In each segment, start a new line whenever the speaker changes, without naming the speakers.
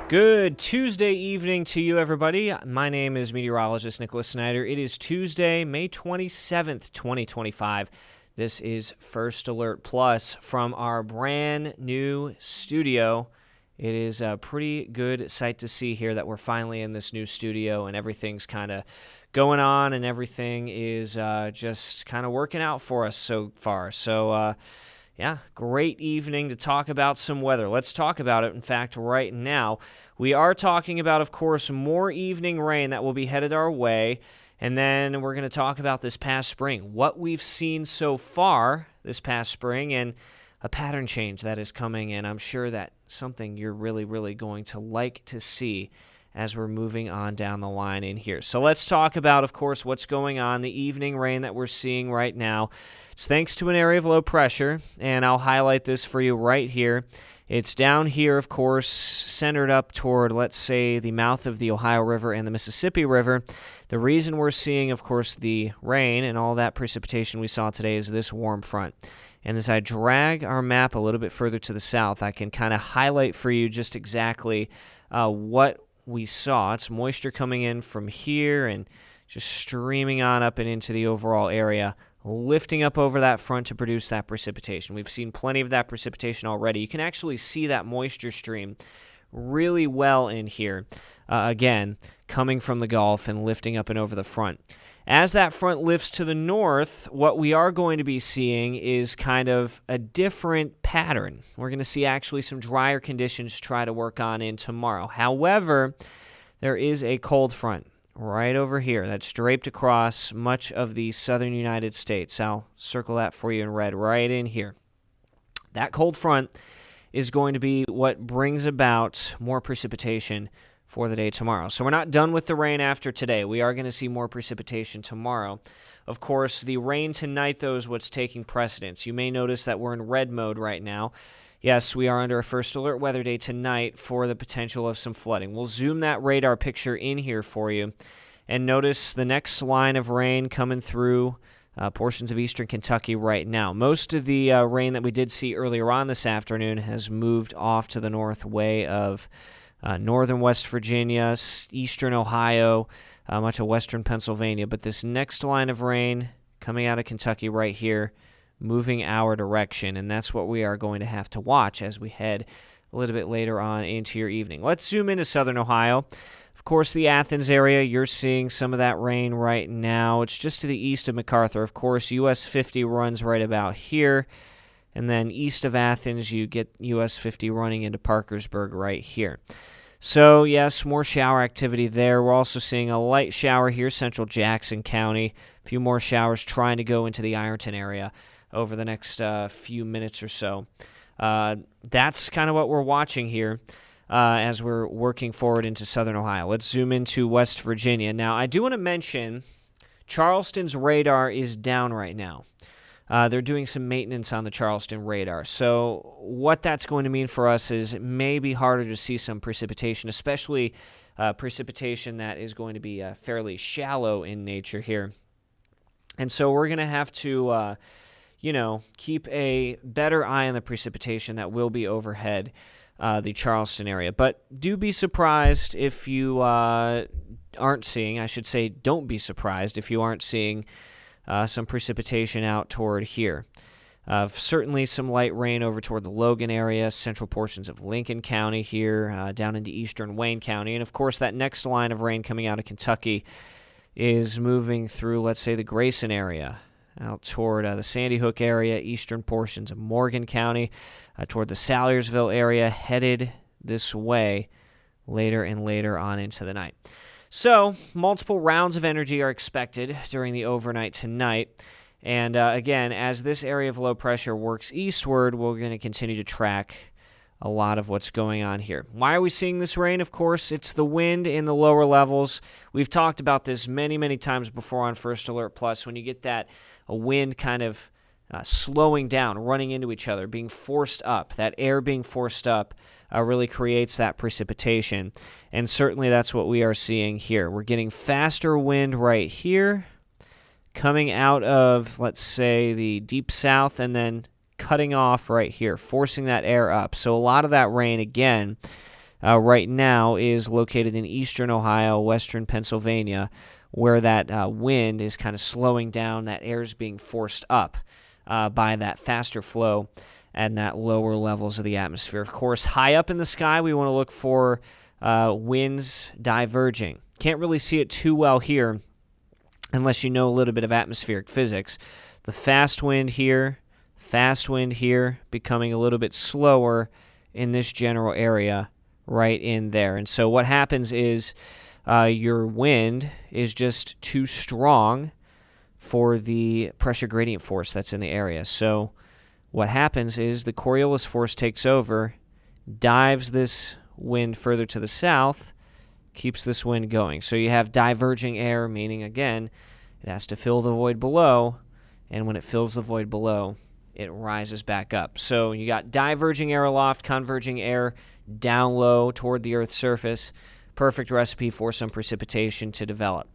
Good Tuesday evening to you, everybody. My name is Meteorologist Nicholas Snider. It is Tuesday, May 27th, 2025. This is First Alert Plus from our brand new studio. It is a pretty good sight to see here that we're finally in this new studio and everything's kind of going on and everything is just kind of working out for us so far. Yeah, great evening to talk about some weather. Let's talk about it, in fact, right now. We are talking about, of course, more evening rain that will be headed our way, and then we're going to talk about this past spring, what we've seen so far this past spring, and a pattern change that is coming, and I'm sure that something you're really, really going to like to see as we're moving on down the line in here. So let's talk about, of course, what's going on, the evening rain that we're seeing right now. It's thanks to an area of low pressure, and I'll highlight this for you right here. It's down here, of course, centered up toward, let's say, the mouth of the Ohio River and the Mississippi River. The reason we're seeing, of course, the rain and all that precipitation we saw today is this warm front. And as I drag our map a little bit further to the south, I can kind of highlight for you just exactly what we saw. It's moisture coming in from here and just streaming on up and into the overall area, lifting up over that front to produce that precipitation. We've seen plenty of that precipitation already. You can actually see that moisture stream really well in here, again, coming from the Gulf and lifting up and over the front. As that front lifts to the north, what we are going to be seeing is kind of a different pattern. We're going to see actually some drier conditions try to work on in tomorrow. However, there is a cold front right over here that's draped across much of the southern United States. I'll circle that for you in red right in here. That cold front is going to be what brings about more precipitation for the day tomorrow. So we're not done with the rain after today. We are going to see more precipitation tomorrow. Of course, the rain tonight, though, is what's taking precedence. You may notice that we're in red mode right now. Yes, we are under a first alert weather day tonight for the potential of some flooding. We'll zoom that radar picture in here for you and notice the next line of rain coming through portions of eastern Kentucky right now. Most of the rain that we did see earlier on this afternoon has moved off to the north way of northern West Virginia, eastern Ohio, much of western Pennsylvania. But this next line of rain coming out of Kentucky right here, moving our direction, and that's what we are going to have to watch as we head a little bit later on into your evening. Let's zoom into southern Ohio. Of course, the Athens area, you're seeing some of that rain right now. It's just to the east of MacArthur. Of course, US 50 runs right about here. And then east of Athens, you get US 50 running into Parkersburg right here. So, yes, more shower activity there. We're also seeing a light shower here, central Jackson County. A few more showers trying to go into the Ironton area over the next few minutes or so. That's kind of what we're watching here as we're working forward into southern Ohio. Let's zoom into West Virginia. Now, I do want to mention Charleston's radar is down right now. They're doing some maintenance on the Charleston radar. So what that's going to mean for us is it may be harder to see some precipitation, especially precipitation that is going to be fairly shallow in nature here. And so we're going to have to, keep a better eye on the precipitation that will be overhead the Charleston area. But do be surprised if you aren't seeing, I should say, don't be surprised if you aren't seeing some precipitation out toward here. Certainly some light rain over toward the Logan area, central portions of Lincoln County here, down into eastern Wayne County. And, of course, that next line of rain coming out of Kentucky is moving through, let's say, the Grayson area, out toward the Sandy Hook area, eastern portions of Morgan County, toward the Salyersville area, headed this way later and later on into the night. So, multiple rounds of energy are expected during the overnight tonight. And again, as this area of low pressure works eastward, we're going to continue to track a lot of what's going on here. Why are we seeing this rain? Of course, it's the wind in the lower levels. We've talked about this many, many times before on First Alert Plus. When you get that a wind kind of slowing down, running into each other, being forced up, that air being forced up really creates that precipitation. And certainly that's what we are seeing here. We're getting faster wind right here, coming out of, let's say, the deep south, and then cutting off right here, forcing that air up. So a lot of that rain, again, right now is located in eastern Ohio, western Pennsylvania, where that wind is kind of slowing down. That air is being forced up by that faster flow and that lower levels of the atmosphere. Of course, high up in the sky, we want to look for winds diverging. Can't really see it too well here unless you know a little bit of atmospheric physics. The fast wind here becoming a little bit slower in this general area right in there. And so what happens is your wind is just too strong for the pressure gradient force that's in the area. So what happens is the Coriolis force takes over, dives this wind further to the south, keeps this wind going. So you have diverging air, meaning, again, it has to fill the void below, and when it fills the void below, it rises back up. So you got diverging air aloft, converging air down low toward the Earth's surface. Perfect recipe for some precipitation to develop.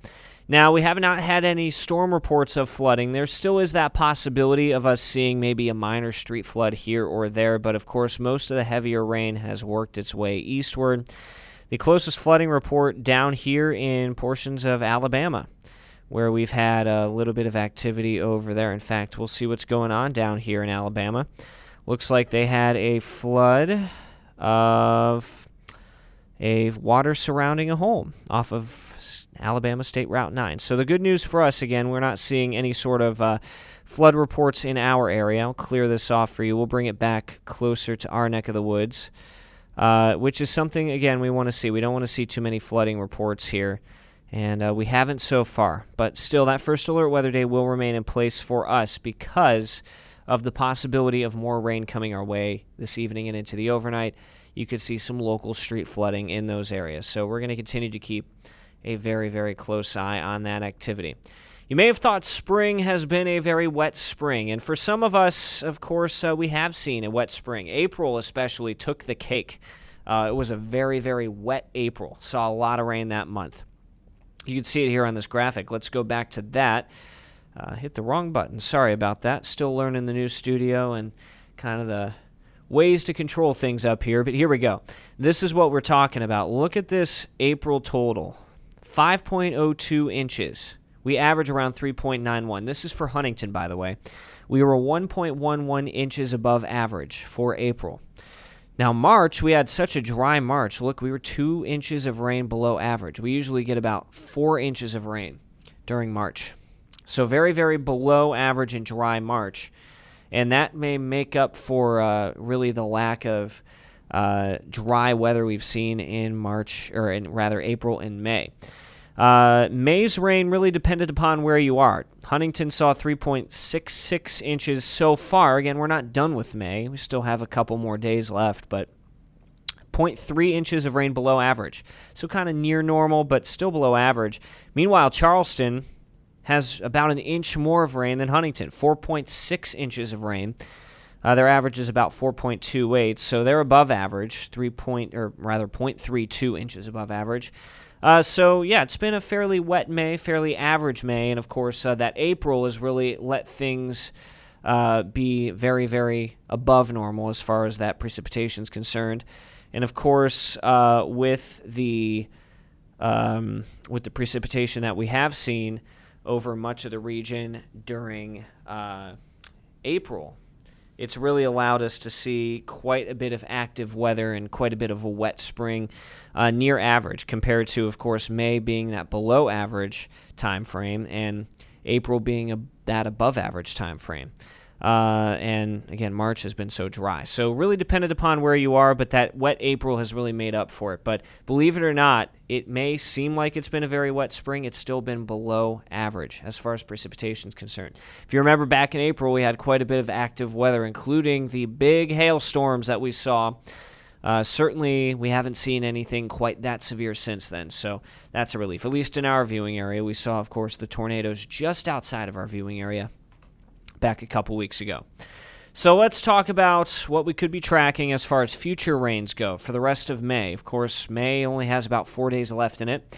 Now, we have not had any storm reports of flooding. There still is that possibility of us seeing maybe a minor street flood here or there, but of course, most of the heavier rain has worked its way eastward. The closest flooding report down here in portions of Alabama, where we've had a little bit of activity over there. In fact, we'll see what's going on down here in Alabama. Looks like they had a flood of a water surrounding a home off of Alabama State Route 9. So the good news for us, again, we're not seeing any sort of flood reports in our area. I'll clear this off for you. We'll bring it back closer to our neck of the woods, which is something, again, we want to see. We don't want to see too many flooding reports here, and we haven't so far. But still, that first alert weather day will remain in place for us because of the possibility of more rain coming our way this evening and into the overnight. You could see some local street flooding in those areas. So we're going to continue to keep a very, very close eye on that activity. You may have thought spring has been a very wet spring, and for some of us, of course, we have seen a wet spring. April especially took the cake. It was a very, very wet April. Saw a lot of rain that month. You can see it here on this graphic. Let's go back to that. Hit the wrong button. Sorry about that. Still learning the new studio and kind of the ways to control things up here, but here we go. This is what we're talking about. Look at this April total. 5.02 inches. We average around 3.91. This is for Huntington, by the way. We were 1.11 inches above average for April. Now, March, we had such a dry March. Look, we were 2 inches of rain below average. We usually get about 4 inches of rain during March. So very, very below average in dry March. And that may make up for really the lack of dry weather we've seen in March, or in rather April and May. May's rain really depended upon where you are. Huntington saw 3.66 inches so far. Again, we're not done with May. We still have a couple more days left, but 0.3 inches of rain below average. So kind of near normal, but still below average. Meanwhile, Charleston has about an inch more of rain than Huntington, 4.6 inches of rain. Their average is about 4.28, so they're above average, 0.32 inches above average. So, yeah, it's been a fairly wet May, fairly average May, and, of course, that April has really let things be very, very above normal as far as that precipitation is concerned. And, of course, with the precipitation that we have seen over much of the region during April, it's really allowed us to see quite a bit of active weather and quite a bit of a wet spring near average compared to, of course, May being that below average time frame and April being that above average time frame. And, again, March has been so dry. So really dependent upon where you are, but that wet April has really made up for it. But believe it or not, it may seem like it's been a very wet spring. It's still been below average as far as precipitation is concerned. If you remember back in April, we had quite a bit of active weather, including the big hailstorms that we saw. Certainly, we haven't seen anything quite that severe since then, so that's a relief. At least in our viewing area, we saw, of course, the tornadoes just outside of our viewing area back a couple weeks ago. So let's talk about what we could be tracking as far as future rains go for the rest of May. Of course, May only has about 4 days left in it,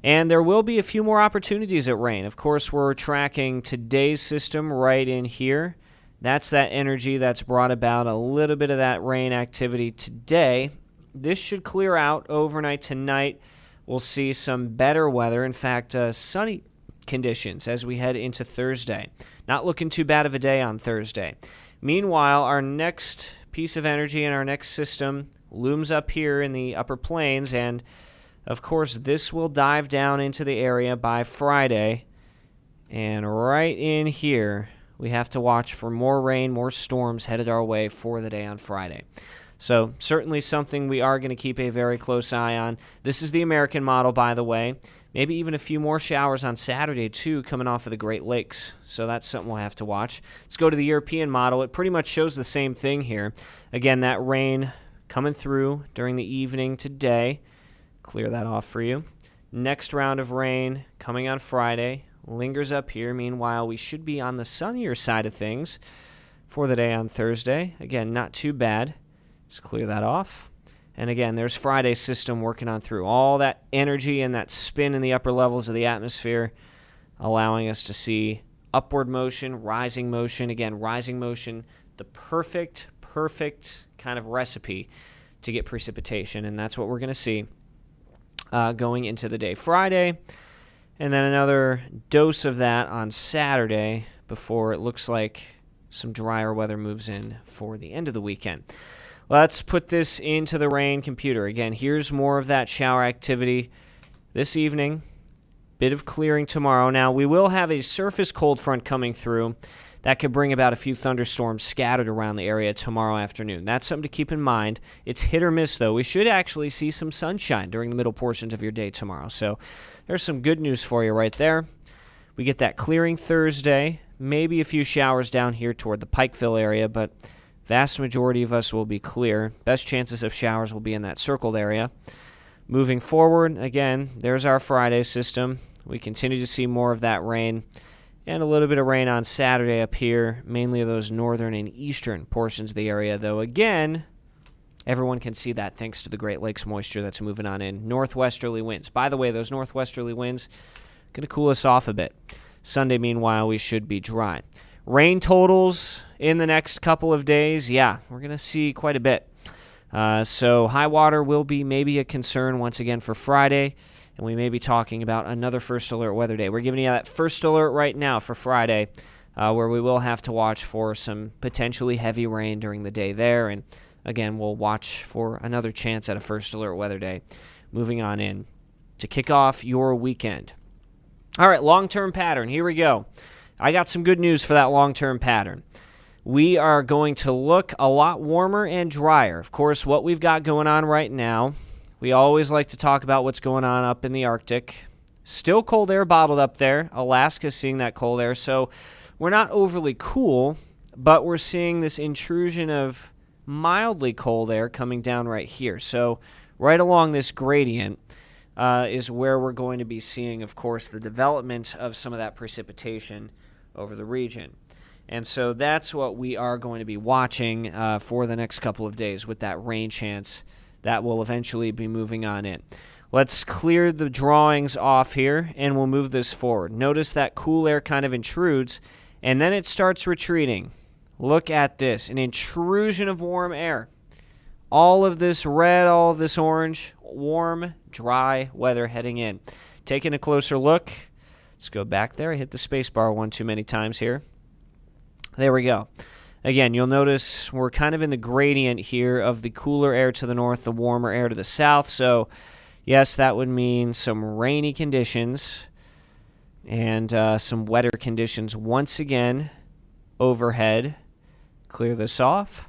and there will be a few more opportunities at rain. Of course, we're tracking today's system right in here. That's that energy that's brought about a little bit of that rain activity today. this should clear out overnight tonight. We'll see some better weather. In fact, sunny conditions as we head into Thursday. Not looking too bad of a day on Thursday. Meanwhile, our next piece of energy in our next system looms up here in the upper plains, and of course this will dive down into the area by Friday. And right in here, we have to watch for more rain, more storms headed our way for the day on Friday. So certainly something we are going to keep a very close eye on. This is the American model, by the way. Maybe even a few more showers on Saturday, too, coming off of the Great Lakes. So that's something we'll have to watch. Let's go to the European model. It pretty much shows the same thing here. Again, that rain coming through during the evening today. Clear that off for you. Next round of rain coming on Friday. Lingers up here. Meanwhile, we should be on the sunnier side of things for the day on Thursday. Again, not too bad. Let's clear that off. And again, there's Friday's system working on through all that energy and that spin in the upper levels of the atmosphere, allowing us to see upward motion, rising motion. Again, rising motion, the perfect kind of recipe to get precipitation. And that's what we're going to see going into the day Friday. And then another dose of that on Saturday before it looks like some drier weather moves in for the end of the weekend. Let's put this into the rain computer. Again, here's more of that shower activity this evening. Bit of clearing tomorrow. Now, we will have a surface cold front coming through that could bring about a few thunderstorms scattered around the area tomorrow afternoon. That's something to keep in mind. It's hit or miss, though. We should actually see some sunshine during the middle portions of your day tomorrow. So there's some good news for you right there. We get that clearing Thursday. Maybe a few showers down here toward the Pikeville area, but vast majority of us will be clear. Best chances of showers will be in that circled area. Moving forward, again, there's our Friday system. We continue to see more of that rain and a little bit of rain on Saturday up here, mainly those northern and eastern portions of the area, though again, everyone can see that thanks to the Great Lakes moisture that's moving on in. Northwesterly winds. By the way, those northwesterly winds going to cool us off a bit. Sunday, meanwhile, we should be dry. Rain totals in the next couple of days, yeah, we're going to see quite a bit. So high water will be maybe a concern once again for Friday, and we may be talking about another first alert weather day. We're giving you that first alert right now for Friday, where we will have to watch for some potentially heavy rain during the day there, and again, we'll watch for another chance at a first alert weather day moving on in to kick off your weekend. All right, long-term pattern, here we go. I got some good news for that long-term pattern. We are going to look a lot warmer and drier. Of course, what we've got going on right now, we always like to talk about what's going on up in the Arctic. Still cold air bottled up there. Alaska's seeing that cold air. So we're not overly cool, but we're seeing this intrusion of mildly cold air coming down right here. So right along this gradient is where we're going to be seeing, of course, the development of some of that precipitation over the region. And so that's what we are going to be watching for the next couple of days with that rain chance that will eventually be moving on in. Let's clear the drawings off here, and we'll move this forward. Notice that cool air kind of intrudes, and then it starts retreating. Look at this, an intrusion of warm air. All of this red, all of this orange, warm, dry weather heading in. Taking a closer look. Let's go back there. I hit the space bar one too many times here. There we go. Again, you'll notice we're kind of in the gradient here of the cooler air to the north, the warmer air to the south. So, yes, that would mean some rainy conditions and some wetter conditions once again overhead. Clear this off.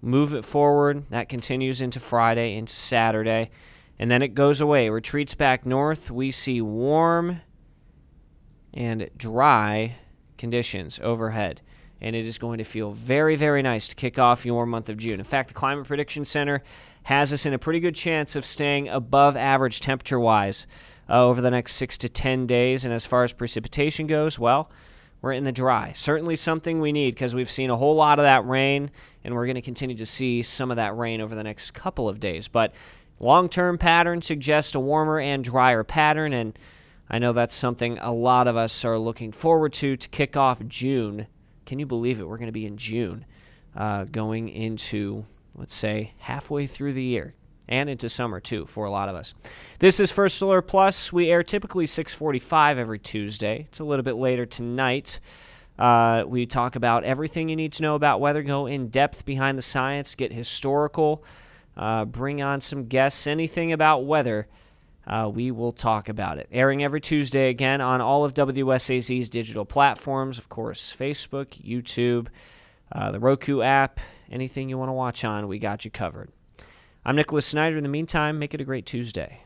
Move it forward. That continues into Friday, into Saturday. And then it goes away. Retreats back north. We see warm and dry conditions overhead. And it is going to feel very, very nice to kick off your month of June. In fact, the Climate Prediction Center has us in a pretty good chance of staying above average temperature-wise over the next 6 to 10 days. And as far as precipitation goes, well, we're in the dry. Certainly something we need because we've seen a whole lot of that rain, and we're going to continue to see some of that rain over the next couple of days. But long-term pattern suggests a warmer and drier pattern, and I know that's something a lot of us are looking forward to kick off June. Can you believe it? We're going to be in June going into, let's say, halfway through the year. and into summer, too, for a lot of us. This is First Alert Plus. We air typically 6:45 every Tuesday. It's a little bit later tonight. We talk about everything you need to know about weather, go in depth behind the science, get historical, bring on some guests, anything about weather. We will talk about it. Airing every Tuesday again on all of WSAZ's digital platforms, of course, Facebook, YouTube, the Roku app, anything you want to watch on, we got you covered. I'm Nicholas Snider. In the meantime, make it a great Tuesday.